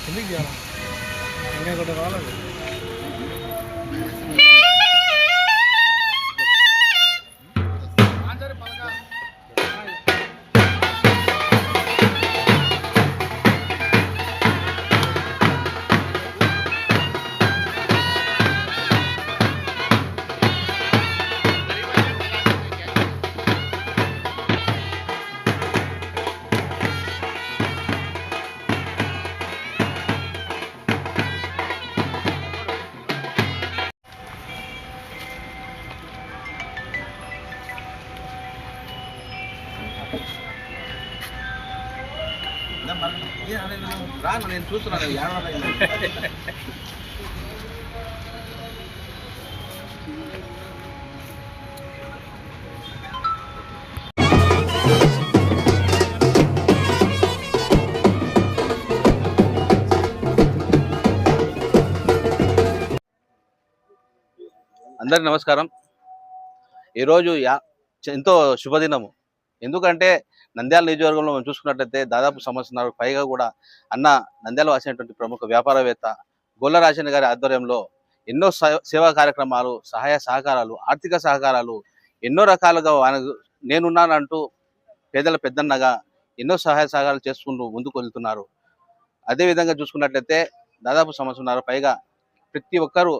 కిందికి చేయాలి ఇంకా కూడా రాలేదు. నేను చూస్తున్నాను. అందరికి నమస్కారం. ఈరోజు ఎంతో శుభదినము. ఎందుకంటే నంద్యాల నియోజకవర్గంలో మనం చూసుకున్నట్లయితే దాదాపు సంవత్సరాల పైగా కూడా అన్న నంద్యాల వాసినటువంటి ప్రముఖ వ్యాపారవేత్త గొల్ల రాజన్న గారి ఆధ్వర్యంలో ఎన్నో సేవా కార్యక్రమాలు, సహాయ సహకారాలు, ఆర్థిక సహకారాలు ఎన్నో రకాలుగా నేనున్నానంటూ పేదల పెద్దన్నగా ఎన్నో సహాయ సహకారాలు చేసుకుంటూ ముందుకు వెళ్తున్నారు. అదేవిధంగా చూసుకున్నట్లయితే దాదాపు సంవత్సరాల పైగా ప్రతి ఒక్కరూ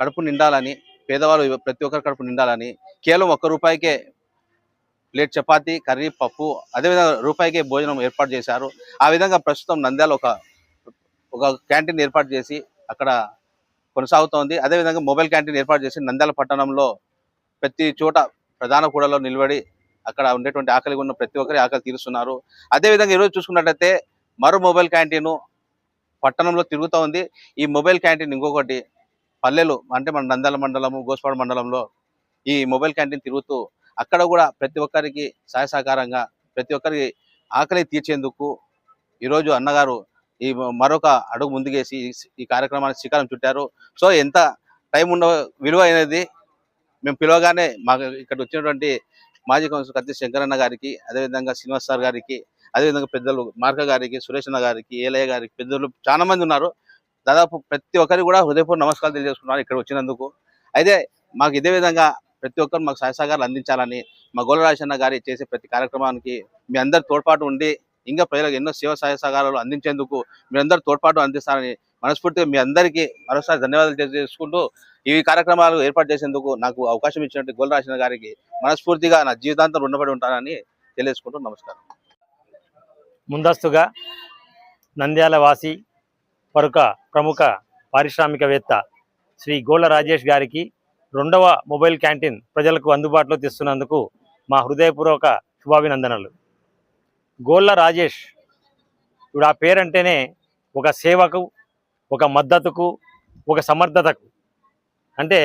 కడుపు నిండాలని, పేదవాళ్ళు ప్రతి ఒక్కరు కడుపు నిండాలని కేవలం ₹1 ప్లేట్ చపాతీ, కర్రీ, పప్పు, అదేవిధంగా రూపాయికే భోజనం ఏర్పాటు చేశారు. ఆ విధంగా ప్రస్తుతం నంద్యాల ఒక క్యాంటీన్ ఏర్పాటు చేసి అక్కడ కొనసాగుతోంది. అదేవిధంగా మొబైల్ క్యాంటీన్ ఏర్పాటు చేసి నంద్యాల పట్టణంలో ప్రతి చోట ప్రధాన కూడలో నిలబడి అక్కడ ఉండేటువంటి ఆకలి ఉన్న ప్రతి ఒక్కరి ఆకలి తీరుస్తున్నారు. అదేవిధంగా ఈరోజు చూసుకున్నట్లయితే మరో మొబైల్ క్యాంటీను పట్టణంలో తిరుగుతూ ఉంది. ఈ మొబైల్ క్యాంటీన్ ఇంకొకటి పల్లెలు అంటే మన నంద్యాల మండలము, గోస్పాడు మండలంలో ఈ మొబైల్ క్యాంటీన్ తిరుగుతూ అక్కడ కూడా ప్రతి ఒక్కరికి సహాయ సహకారంగా ప్రతి ఒక్కరికి ఆకలి తీర్చేందుకు ఈరోజు అన్నగారు ఈ మరొక అడుగు ముందుకేసి ఈ కార్యక్రమానికి శ్రీకారం చుట్టారు. సో ఎంత టైం ఉన్న విలువ అనేది మేము పిలవగానే మాకు ఇక్కడ వచ్చినటువంటి మాజీ కౌన్సిలర్ కత్తి శంకరన్న గారికి, అదేవిధంగా శ్రీనివాస్ సార్ గారికి, అదేవిధంగా పెద్దలు మార్క గారికి, సురేష్ అన్న గారికి, ఏలయ్య గారికి, పెద్దలు చాలా మంది ఉన్నారు. దాదాపు ప్రతి ఒక్కరికి కూడా హృదయపూర్వక నమస్కారాలు తెలియజేసుకున్నారు ఇక్కడ వచ్చినందుకు. అయితే మాకు ఇదే విధంగా ప్రతి ఒక్కరు మాకు సహాయ సహకారాలు అందించాలని, మా గొల్ల రాజన్న గారి చేసే ప్రతి కార్యక్రమానికి మీ అందరి తోడ్పాటు ఉండి ఇంకా ప్రజలకు ఎన్నో సేవ సహాయ సహకారాలు అందించేందుకు మీరందరూ తోడ్పాటు అందిస్తారని మనస్ఫూర్తిగా మీ అందరికీ మరోసారి ధన్యవాదాలు తెలియజేసుకుంటూ ఈ కార్యక్రమాలు ఏర్పాటు చేసేందుకు నాకు అవకాశం ఇచ్చినట్టు గొల్ల రాజన్న గారికి మనస్ఫూర్తిగా నా జీవితాంతం రుణపడి ఉంటానని తెలియజేసుకుంటూ నమస్కారం. ముందస్తుగా నంద్యాల వాసి ప్రముఖ పారిశ్రామికవేత్త శ్రీ గోళ్ళ రాజేష్ గారికి 2వ మొబైల్ క్యాంటీన్ ప్రజలకు అందుబాటులో తెస్తున్నందుకు మా హృదయపూర్వక శుభాభినందనలు. గోళ్ళ రాజేష్ ఇప్పుడు ఆ పేరంటేనే ఒక సేవకు, ఒక మద్దతుకు, ఒక సమర్థతకు, అంటే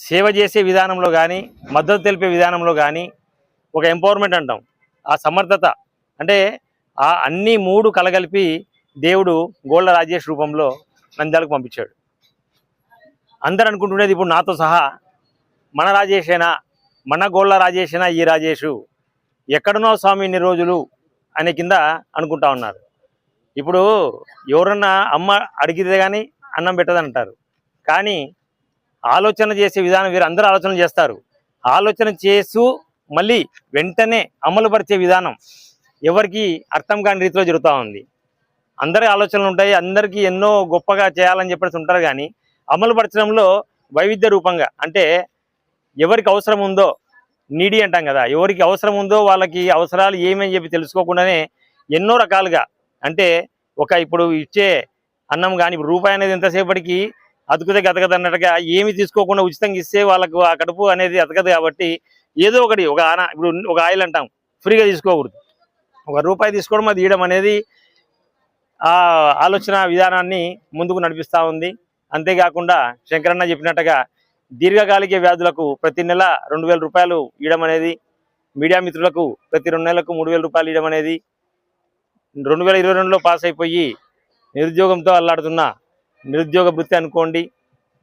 సేవ చేసే విధానంలో కానీ, మద్దతు తెలిపే విధానంలో కానీ ఒక ఎంపవర్మెంట్ అంటాం. ఆ సమర్థత అంటే ఆ అన్ని 3 కలగలిపి దేవుడు గోళ్ళ రాజేష్ రూపంలో నంద్యాలకు పంపించాడు. అందరు అనుకుంటున్నది ఇప్పుడు నాతో సహా మన రాజేషేనా, మన గోళ్ళ రాజేషేనా ఈ రాజేషు, ఎక్కడున్నో స్వామి ఇన్ని రోజులు అనే కింద అనుకుంటా ఉన్నారు. ఇప్పుడు ఎవరన్నా అమ్మ అడిగితే కానీ అన్నం పెట్టదంటారు. కానీ ఆలోచన చేసే విధానం వేరు. అందరూ ఆలోచన చేస్తారు. ఆలోచన చేస్తూ మళ్ళీ వెంటనే అమలు పరిచే విధానం ఎవరికి అర్థం కాని రీతిలో జరుగుతూ ఉంది. అందరి ఆలోచనలు ఉంటాయి, అందరికీ ఎన్నో గొప్పగా చేయాలని చెప్పేసి ఉంటారు. కానీ అమలు పరచడంలో వైవిధ్య రూపంగా, అంటే ఎవరికి అవసరం ఉందో, నీడి అంటాం కదా, ఎవరికి అవసరం ఉందో వాళ్ళకి అవసరాలు ఏమని చెప్పి తెలుసుకోకుండానే ఎన్నో రకాలుగా, అంటే ఇప్పుడు ఇచ్చే అన్నం కానీ ఇప్పుడు రూపాయి అనేది ఎంతసేపటికి అతుకుతే గతగదు అన్నట్టుగా ఏమి తీసుకోకుండా ఉచితంగా ఇస్తే వాళ్ళకు ఆ కడుపు అనేది అతకదు. కాబట్టి ఏదో ఒకటి ఇప్పుడు ఒక ఆయిల్ అంటాం, ఫ్రీగా తీసుకోకూడదు. ₹1 తీసుకోవడం, అది ఇవ్వడం అనేది ఆ ఆలోచన విధానాన్ని ముందుకు నడిపిస్తూ ఉంది. అంతేకాకుండా శంకరన్న చెప్పినట్టుగా దీర్ఘకాలిక వ్యాధులకు ప్రతి నెల 2,000 రూపాయలు ఇవ్వడం అనేది, మీడియా మిత్రులకు ప్రతి 2 నెలలకు 3,000 రూపాయలు ఇవ్వడం అనేది, 2022లో పాస్ అయిపోయి నిరుద్యోగంతో అల్లాడుతున్న నిరుద్యోగ వృత్తి అనుకోండి,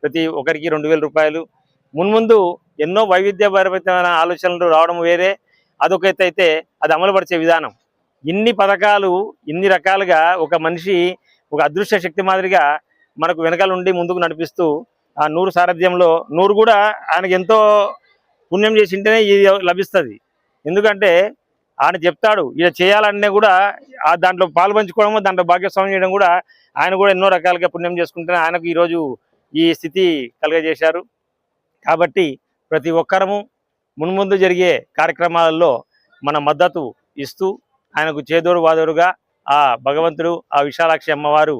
ప్రతి ఒక్కరికి 2,000 రూపాయలు. మున్ముందు ఎన్నో వైవిధ్యభరితమైన ఆలోచనలు రావడం వేరే, అదొక ఎత్తు అయితే అది అమలుపరిచే విధానం. ఇన్ని పథకాలు ఇన్ని రకాలుగా ఒక మనిషి ఒక అదృశ్య శక్తి మాదిరిగా మనకు వెనకాల ఉండి ముందుకు నడిపిస్తూ ఆ 100 సారథ్యంలో 100 కూడా ఆయనకు ఎంతో పుణ్యం చేసి ఉంటేనే ఇది లభిస్తుంది. ఎందుకంటే ఆయన చెప్తాడు ఇలా చేయాలనే కూడా దాంట్లో పాల్పంచుకోవడము, దాంట్లో భాగ్యస్వామ్యం చేయడం కూడా ఆయన కూడా ఎన్నో రకాలుగా పుణ్యం చేసుకుంటేనే ఆయనకు ఈరోజు ఈ స్థితి కలుగజేశారు. కాబట్టి ప్రతి ఒక్కరము మున్ముందు జరిగే కార్యక్రమాలలో మన మద్దతు ఇస్తూ ఆయనకు చేదోడు వాదోడుగా ఆ భగవంతుడు, ఆ విశాలాక్షి అమ్మవారు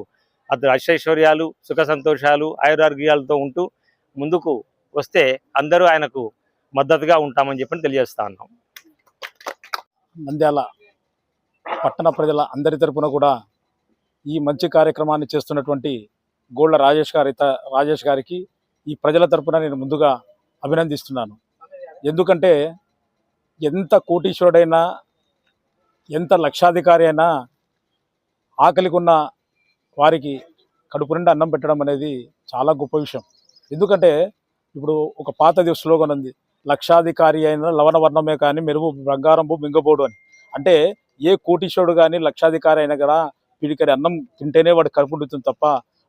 అతడు అష్టైశ్వర్యాలు, సుఖ సంతోషాలు, ఆయురారోగ్యాలతో ఉంటూ ముందుకు వస్తే అందరూ ఆయనకు మద్దతుగా ఉంటామని చెప్పి తెలియజేస్తా ఉన్నాం. నంద్యాల పట్టణ ప్రజల అందరి తరపున కూడా ఈ మంచి కార్యక్రమాన్ని చేస్తున్నటువంటి గోళ్ళ రాజేష్ గారికి ఈ ప్రజల తరపున నేను ముందుగా అభినందిస్తున్నాను. ఎందుకంటే ఎంత కోటీశ్వరుడైనా, ఎంత లక్షాధికారి అయినా ఆకలికి ఉన్న వారికి కడుపు నిండా అన్నం పెట్టడం అనేది చాలా గొప్ప విషయం. ఎందుకంటే ఇప్పుడు ఒక పాతది స్లోగన్ ఉంది, లక్షాధికారి అయినా లవణవర్ణమే కానీ మెరుగు బంగారంబు మింగబోడు అని. అంటే ఏ కోటీశ్వరుడు కానీ లక్షాధికారి అయినా కూడా పిడికడి అన్నం తింటేనే వాడు కడుపు నిండుతుంది తప్ప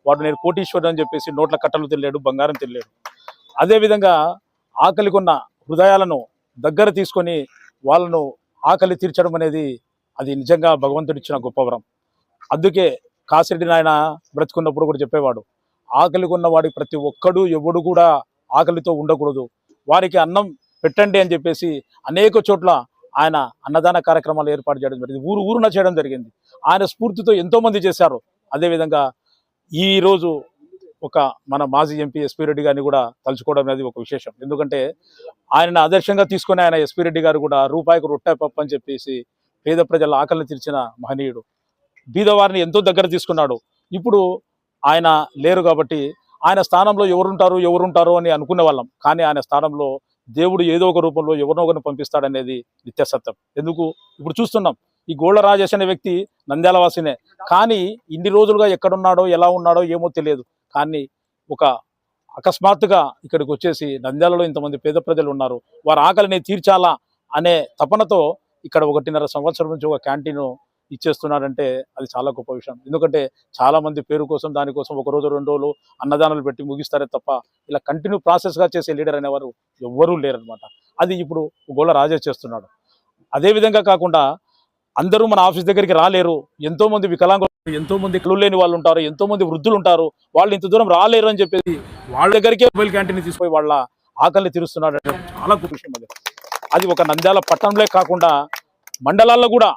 వాడు నేను కోటీశ్వరుడు అని చెప్పేసి నోట్ల కట్టలు తినలేడు, బంగారం తినలేడు. అదేవిధంగా ఆకలికి ఉన్న హృదయాలను దగ్గర తీసుకొని వాళ్ళను ఆకలి తీర్చడం అనేది అది నిజంగా భగవంతుడిచ్చిన గొప్ప వరం. అందుకే కాసిరెడ్డి నాయన బ్రతుకున్నప్పుడు కూడా చెప్పేవాడు, ఆకలికి ఉన్న వాడికి ప్రతి ఒక్కడు ఎవడు కూడా ఆకలితో ఉండకూడదు, వారికి అన్నం పెట్టండి అని చెప్పేసి అనేక చోట్ల ఆయన అన్నదాన కార్యక్రమాలు ఏర్పాటు చేయడం జరిగింది, ఊరున చేయడం జరిగింది. ఆయన స్ఫూర్తితో ఎంతోమంది చేశారు. అదేవిధంగా ఈరోజు ఒక మన మాజీ ఎంపీ ఎస్పీ రెడ్డి గారిని కూడా తలుచుకోవడం అనేది ఒక విశేషం. ఎందుకంటే ఆయనను ఆదర్శంగా తీసుకొని ఆయన ఎస్పీ రెడ్డి గారు కూడా రూపాయికి రొట్టె పప్పు అని చెప్పేసి పేద ప్రజల ఆకలిని తీర్చిన మహనీయుడు. బీదవారిని ఎంతో దగ్గర తీసుకున్నాడు. ఇప్పుడు ఆయన లేరు కాబట్టి ఆయన స్థానంలో ఎవరుంటారో అని అనుకునే వాళ్ళం. కానీ ఆయన స్థానంలో దేవుడు ఏదో ఒక రూపంలో ఎవరినో ఒకరిని పంపిస్తాడనేది నిత్యసత్యం. ఎందుకు ఇప్పుడు చూస్తున్నాం, ఈ గోళ్ళ రాజేష్ అనే వ్యక్తి నంద్యాల వాసినే, కానీ ఇన్ని రోజులుగా ఎక్కడున్నాడో ఎలా ఉన్నాడో ఏమో తెలియదు. కానీ ఒక అకస్మాత్తుగా ఇక్కడికి వచ్చేసి నంద్యాలలో ఇంతమంది పేద ప్రజలు ఉన్నారు, వారి ఆకలిని తీర్చాలా అనే తపనతో ఇక్కడ 1.5 సంవత్సరం నుంచి ఒక క్యాంటీన్ ఇచ్చేస్తున్నాడంటే అది చాలా గొప్ప విషయం. ఎందుకంటే చాలా మంది పేరు కోసం దానికోసం 1 రోజు 2 రోజులు అన్నదానాలు పెట్టి ముగిస్తారే తప్ప ఇలా కంటిన్యూ ప్రాసెస్గా చేసే లీడర్ అనేవారు ఎవ్వరూ లేరనమాట. అది ఇప్పుడు గోళ్ళ రాజేష్ చేస్తున్నాడు. అదేవిధంగా కాకుండా అందరూ మన ఆఫీస్ దగ్గరికి రాలేరు, ఎంతో మంది వికలాంగులు, ఎంతో మంది కళ్ళు లేని వాళ్ళు ఉంటారు, ఎంతో మంది వృద్ధులు ఉంటారు, వాళ్ళు ఇంత దూరం రాలేరు అని చెప్పేసి వాళ్ళ దగ్గరికే మొబైల్ క్యాంటీన్ తీసుకుపోయి వాళ్ళ ఆకలిని తీరుస్తున్నాడు. చాలా గొప్ప విషయం అది. అది ఒక నంద్యాల పట్టణంలో కాకుండా మండలాల్లో కూడా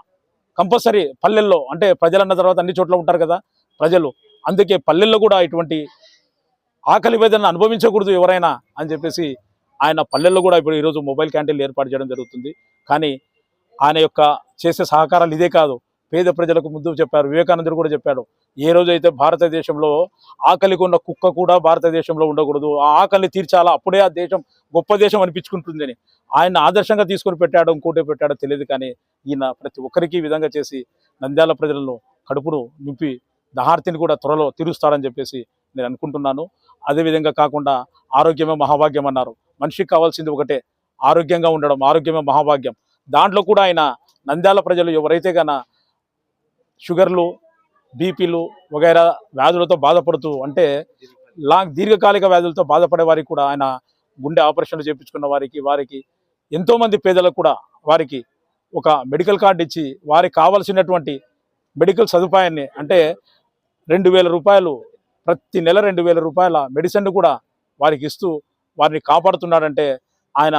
కంపల్సరీ, పల్లెల్లో అంటే ప్రజలన్న తర్వాత అన్ని చోట్ల ఉంటారు కదా ప్రజలు, అందుకే పల్లెల్లో కూడా ఇటువంటి ఆకలి వేదన అనుభవించకూడదు ఎవరైనా అని చెప్పేసి ఆయన పల్లెల్లో కూడా ఇప్పుడు ఈరోజు మొబైల్ క్యాంటీన్లు ఏర్పాటు చేయడం జరుగుతుంది. కానీ ఆయన యొక్క చేసే సహకారాలు ఇదే కాదు, పేద ప్రజలకు ముందు చెప్పారు. వివేకానందుడు కూడా చెప్పాడు, ఏ రోజైతే భారతదేశంలో ఆకలికి ఉన్న కుక్క కూడా భారతదేశంలో ఉండకూడదు, ఆ ఆకలిని తీర్చాలా, అప్పుడే ఆ దేశం గొప్ప దేశం అనిపించుకుంటుందని ఆయన ఆదర్శంగా తీసుకొని పెట్టాడు. ఇంకోటి పెట్టాడో తెలియదు, కానీ ఈయన ప్రతి ఒక్కరికి ఈ విధంగా చేసి నంద్యాల ప్రజలను కడుపును నింపి దహార్తిని కూడా త్వరలో తీరుస్తాడని చెప్పేసి నేను అనుకుంటున్నాను. అదేవిధంగా కాకుండా ఆరోగ్యమే మహాభాగ్యం అన్నారు. మనిషికి కావాల్సింది ఒకటే, ఆరోగ్యంగా ఉండడం, ఆరోగ్యమే మహాభాగ్యం. దాంట్లో కూడా ఆయన నంద్యాల ప్రజలు ఎవరైతే గన షుగర్లు, బీపీలు వగైరా వ్యాధులతో బాధపడుతూ అంటే దీర్ఘకాలిక వ్యాధులతో బాధపడే వారికి కూడా ఆయన గుండె ఆపరేషన్లు చేయించుకున్న వారికి ఎంతోమంది పేదలకు కూడా వారికి ఒక మెడికల్ కార్డు ఇచ్చి వారికి కావాల్సినటువంటి మెడికల్ సదుపాయాన్ని అంటే 2,000 రూపాయలు ప్రతి నెల 2,000 రూపాయల మెడిసిన్ కూడా వారికి ఇస్తూ వారిని కాపాడుతున్నాడంటే ఆయన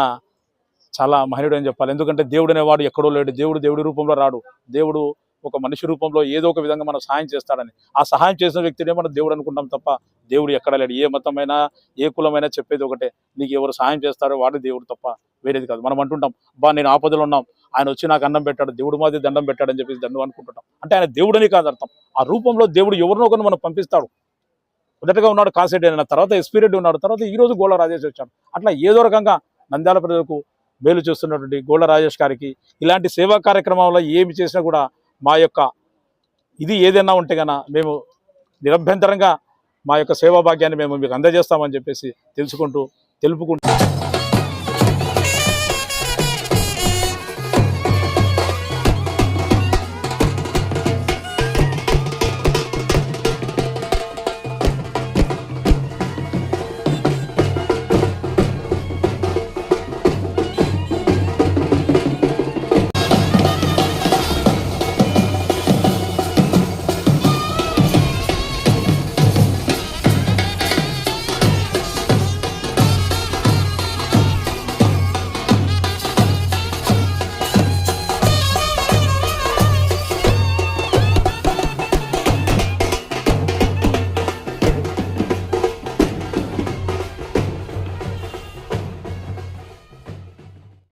చాలా మహనీయుడు అని చెప్పాలి. ఎందుకంటే దేవుడు అనేవాడు ఎక్కడో లేడు, దేవుడి రూపంలో రాడు, దేవుడు ఒక మనిషి రూపంలో ఏదో ఒక విధంగా మనం సహాయం చేస్తాడని, ఆ సహాయం చేసిన వ్యక్తినే మనం దేవుడు అనుకుంటాం తప్ప దేవుడు ఎక్కడ లేడు. ఏ మతమైనా ఏ కులమైనా చెప్పేది ఒకటే, నీకు ఎవరు సహాయం చేస్తారో వాడు దేవుడు తప్ప వేరేది కాదు. మనం అంటుంటాం, నేను ఆపదలో ఉన్నాం, ఆయన వచ్చి నాకు అన్నం పెట్టాడు, దేవుడు మాది దండం పెట్టాడని చెప్పేసి దండం అనుకుంటుంటాం. అంటే ఆయన దేవుడని కాదు అర్థం, ఆ రూపంలో దేవుడు ఎవరినో ఒకరిని మనం పంపిస్తాడు. మొదటగా ఉన్నాడు కాసిరెడ్డి అయిన తర్వాత ఎస్పీ రెడ్డి ఉన్నాడు, తర్వాత ఈ రోజు గోళ్ళ రాజేష్ వచ్చాడు. అట్లా ఏదో రకంగా నంద్యాల ప్రజలకు మేలు చేస్తున్నటువంటి గోళ్ళ రాజేష్ గారికి ఇలాంటి సేవా కార్యక్రమంలో ఏమి చేసినా కూడా మా యొక్క ఇది ఏదైనా ఉంటే కన్నా మేము నిరభ్యంతరంగా మా యొక్క సేవా భాగ్యాన్ని మేము మీకు అందజేస్తామని చెప్పేసి తెలుపుకుంటూ